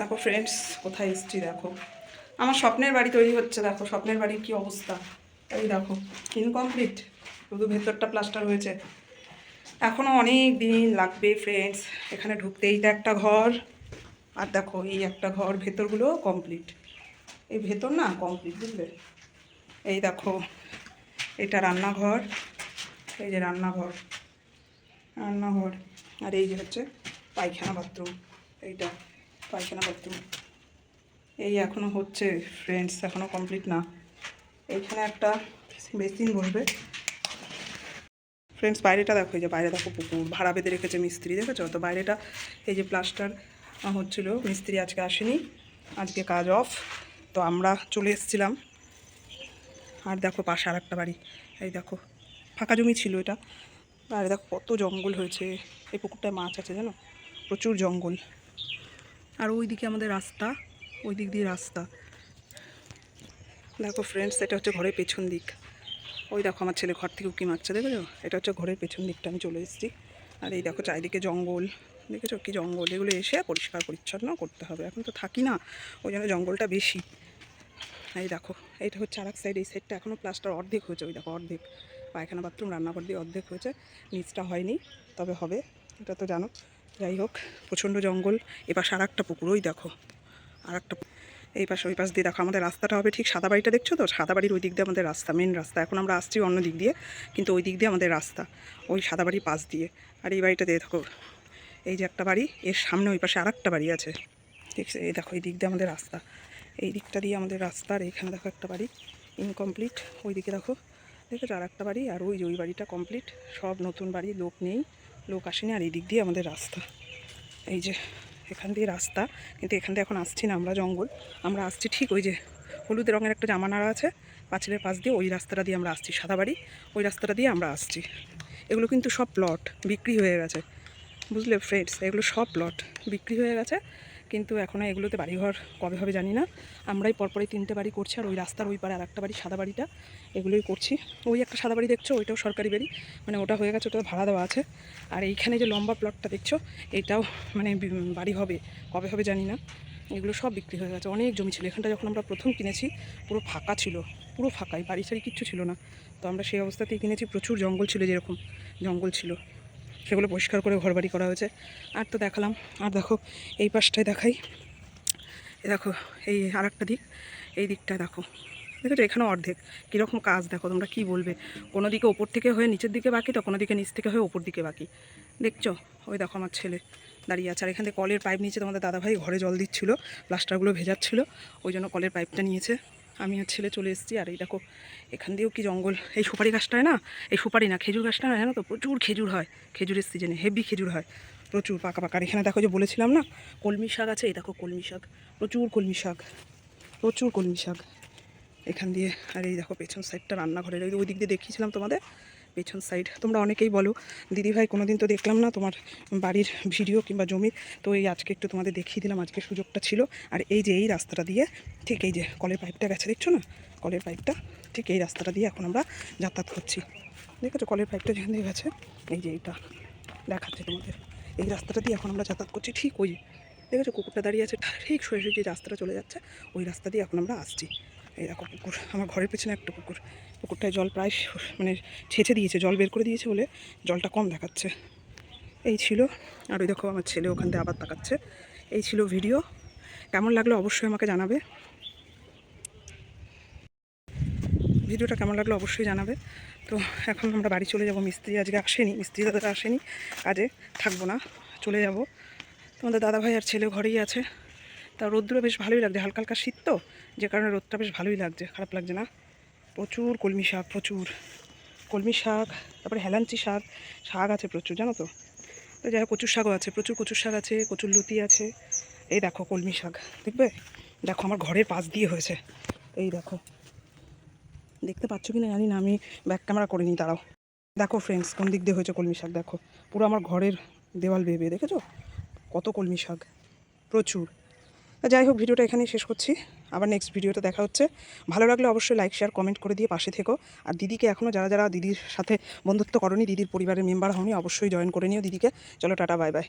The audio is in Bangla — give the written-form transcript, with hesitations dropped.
দেখো ফ্রেন্ডস, কোথায় এসেছি দেখো। আমার স্বপ্নের বাড়ি তৈরি হচ্ছে। দেখো স্বপ্নের বাড়ির কি অবস্থা। এই দেখো ইনকমপ্লিট, শুধু ভেতরটা প্লাস্টার হয়েছে। এখনও অনেক দিন লাগবে ফ্রেন্ডস। এখানে ঢুকতেই তো একটা ঘর, আর দেখো এই একটা ঘর, ভেতরগুলো কমপ্লিট। এই ভেতর না কমপ্লিট, বুঝলে। এই দেখো এটা রান্নাঘর, এই যে রান্নাঘর, রান্নাঘর, আর এই যে হচ্ছে পায়খানা বাথরুম। এইটা পায়খানা বাথরুম। এই এখনও হচ্ছে ফ্রেন্ডস, এখনও কমপ্লিট না। এইখানে একটা বেসিন বসবে ফ্রেন্ডস। বাইরেটা দেখো, এই যে বাইরে দেখো পুকুর, ভাড়া বেঁধে রেখেছে মিস্ত্রি, দেখেছো তো। বাইরেটা এই যে প্লাস্টার হচ্ছিলো, মিস্ত্রি আজকে আসেনি, আজকে কাজ অফ, তো আমরা চলে এসেছিলাম। আর দেখো পাশে আর একটা বাড়ি, এই দেখো ফাঁকা জমি ছিল এটা। আর দেখো কত জঙ্গল হয়েছে। এই পুকুরটায় মাছ আছে জানো, প্রচুর জঙ্গল। আর ওই দিকে আমাদের রাস্তা, ওই দিক দিয়ে রাস্তা। দেখো ফ্রেন্ডস, এটা হচ্ছে ঘরের পেছন দিক। ওই দেখো আমার ছেলে ঘর থেকে উঁকি মারছে, দেখেছো। এটা হচ্ছে ঘরের পেছন দিকটা, আমি চলে এসেছি। আর এই দেখো চারিদিকে জঙ্গল, দেখেছো কি জঙ্গল। এগুলো এসে পরিষ্কার পরিচ্ছন্ন করতে হবে, এখন তো থাকি না, ওই জন্য জঙ্গলটা বেশি। এই দেখো এইটা হচ্ছে আর এক সাইড, এই সাইডটা এখনও প্লাস্টার অর্ধেক হয়েছে। ওই দেখো অর্ধেক, পায়খানা বাথরুম রান্নাঘর দিয়ে অর্ধেক হয়েছে, নিচটা হয়নি, তবে হবে, এটা তো জানো। যাই হোক, প্রচণ্ড জঙ্গল। এপাশে আর একটা পুকুর, ওই দেখো আর একটা। এই পাশে ওই পাশ দিয়ে দেখো আমাদের রাস্তাটা হবে ঠিক সাদা বাড়িটা, দেখছো তো, সাদা বাড়ির ওই দিক দিয়ে আমাদের রাস্তা, মেন রাস্তা। এখন আমরা আসছি অন্য দিক দিয়ে, কিন্তু ওই দিক দিয়ে আমাদের রাস্তা, ওই সাদা বাড়ির পাশ দিয়ে। আর এই বাড়িটা দিয়ে দেখো, এই যে একটা বাড়ি, এর সামনে ওই পাশে আর একটা বাড়ি আছে, ঠিক আছে। এই দেখো এই দিক দিয়ে আমাদের রাস্তা, এই দিকটা দিয়ে আমাদের রাস্তা। আর এইখানে দেখো একটা বাড়ি ইনকমপ্লিট, ওই দিকে দেখো, দেখেছো আর একটা বাড়ি। আর ওই যে ওই বাড়িটা কমপ্লিট, সব নতুন বাড়ি, লোক নেই, লোক আসেনি। আর এই দিক দিয়ে আমাদের রাস্তা, এই যে এখান দিয়ে রাস্তা, কিন্তু এখান দিয়ে এখন আসছি না আমরা, জঙ্গল। আমরা আসছি ঠিক ওই যে হলুদ রঙের একটা জামা নাড়া আছে পাঁচিলের পাশ দিয়ে, ওই রাস্তাটা দিয়ে আমরা আসছি, সাদা বাড়ি, ওই রাস্তাটা দিয়ে আমরা আসছি। এগুলো কিন্তু সব প্লট বিক্রি হয়ে গেছে, বুঝলে ফ্রেন্ডস, এগুলো সব প্লট বিক্রি হয়ে গেছে। কিন্তু এখনও এগুলোতে বাড়িঘর কবে হবে জানি না। আমরাই পরপরই 3টে বাড়ি করছি, আর ওই রাস্তার ওই পারে আর একটা বাড়ি, সাদা বাড়িটা, এগুলোই করছি। ওই একটা সাদা বাড়ি দেখছো, ওইটাও সরকারি বাড়ি, মানে ওটা হয়ে গেছে, ওটা ভাড়া দেওয়া আছে। আর এইখানে যে লম্বা প্লটটা দেখছো, এটাও মানে বাড়ি হবে, কবে হবে জানি না। এগুলো সব বিক্রি হয়ে গেছে। অনেক জমি ছিল এখানটা, যখন আমরা প্রথম কিনেছি পুরো ফাঁকা ছিল, পুরো ফাঁকাই, বাড়ি সারি কিচ্ছু ছিল না। তো আমরা সেই অবস্থাতেই কিনেছি, প্রচুর জঙ্গল ছিল, যেরকম জঙ্গল ছিল সেগুলো পরিষ্কার করে ঘরবাড়ি করা হয়েছে। আর তো দেখালাম। আর দেখো এই পাশটায় দেখাই, এ দেখো এই আর একটা দিক, এই দিকটায় দেখো, দেখেছো এখানে অর্ধেক। কীরকম কাজ দেখো, তোমরা কি বলবে। কোনো দিকে ওপর থেকে হয়ে নিচের দিকে বাকি, তো কোনো দিকে নিচ থেকে হয়ে ওপর দিকে বাকি, দেখছো। ওই দেখো আমার ছেলে দাঁড়িয়ে আছে। আর এখান থেকে কলের পাইপ নিয়েছে তোমাদের দাদাভাই, ঘরে জল দিচ্ছিলো, প্লাস্টারগুলো ভেজাচ্ছিলো, ওই জন্য কলের পাইপটা নিয়েছে। আমি আর ছেলে চলে এসেছি। আর এই দেখো এখান দিয়েও কি জঙ্গল। এই সুপারি গাছটায় না, এই সুপারি না, খেজুর গাছটা না, জানো তো, প্রচুর খেজুর হয়, খেজুরের সিজনে হেভি খেজুর হয়, প্রচুর পাকা পাকা। আর এখানে দেখো যে বলেছিলাম না কলমি শাক আছে, এই দেখো কলমি শাক, প্রচুর কলমি শাক, প্রচুর কলমি শাক এখান দিয়ে। আর এই দেখো পেছন সাইডটা রান্নাঘরের, ওই দিক দিয়ে দেখিয়েছিলাম তোমাদের পেছন সাইড। তোমরা অনেকেই বলো দিদিভাই কোনোদিন তো দেখলাম না তোমার বাড়ির ভিডিও কিংবা জমির, তো এই আজকে একটু তোমাদের দেখিয়ে দিলাম, আজকে সুযোগটা ছিল। আর এই যে এই রাস্তাটা দিয়ে ঠিক এই যে কলের পাইপটা গেছে, দেখছো না, কলের পাইপটা ঠিক এই রাস্তাটা দিয়ে এখন আমরা যাতায়াত করছি, দেখেছো কলের পাইপটা যেখান দিয়ে গেছে, এই যে এইটা দেখাচ্ছে তোমাদের, এই রাস্তাটা দিয়ে এখন আমরা যাতায়াত করছি। ঠিক ওই দেখেছো কুকুরটা দাঁড়িয়ে আছে, ঠিক সরে যে রাস্তাটা চলে যাচ্ছে, ওই রাস্তা দিয়ে এখন আমরা আসছি। এই দেখো পুকুর, আমার ঘরের পেছনে একটা পুকুর, পুকুরটায় জল প্রায় মানে ছেঁচে দিয়েছে, জল বের করে দিয়েছে বলে জলটা কম দেখাচ্ছে। এই ছিল। আর ওই দেখো আমার ছেলে ওখান থেকে আবার তাকাচ্ছে। এই ছিল ভিডিও, কেমন লাগলো অবশ্যই আমাকে জানাবে, ভিডিওটা কেমন লাগলো অবশ্যই জানাবে। তো এখন আমরা বাড়ি চলে যাব, মিস্ত্রি আজকে আসেনি, মিস্ত্রি দাদাটা আসেনি কাজে, থাকবো না, চলে যাব। তোমাদের দাদাভাই আর ছেলে ঘরেই আছে। তা রোদ্দুর বেশ ভালোই লাগছে, হালকা হালকা শীত তো, যে কারণে রোদটা বেশ ভালোই লাগছে, খারাপ লাগছে না। প্রচুর কলমি শাক, প্রচুর কলমি শাক, তারপরে হেলাঞ্চি শাক, শাক আছে প্রচুর, জানো তো। তো যাই হোক কচুর শাকও আছে, প্রচুর কচুর শাক আছে, কচুর লতি আছে। এই দেখো কলমি শাক, দেখবে, দেখো আমার ঘরের পাশ দিয়ে হয়েছে, এই দেখো, দেখতে পাচ্ছ কি না জানি না, আমি ব্যাক ক্যামেরা করে নিই, দাঁড়াও। দেখো ফ্রেন্ডস কোন দিক দিয়ে হয়েছে কলমি শাক, দেখো পুরো আমার ঘরের দেওয়াল বেয়ে, দেখেছো কত কলমি শাক, প্রচুর। যাই হোক ভিডিওটা এখানেই শেষ করছি, আবার নেক্সট ভিডিওতে দেখা হচ্ছে। ভালো লাগলে অবশ্যই লাইক শেয়ার কমেন্ট করে দিয়ে পাশে থেকো। আর দিদিকে এখনও যারা যারা দিদির সাথে বন্ধুত্ব করনি, দিদির পরিবারের মেম্বার হওনি, অবশ্যই জয়েন করে নিও দিদিকে। চলো টাটা, বাই বাই।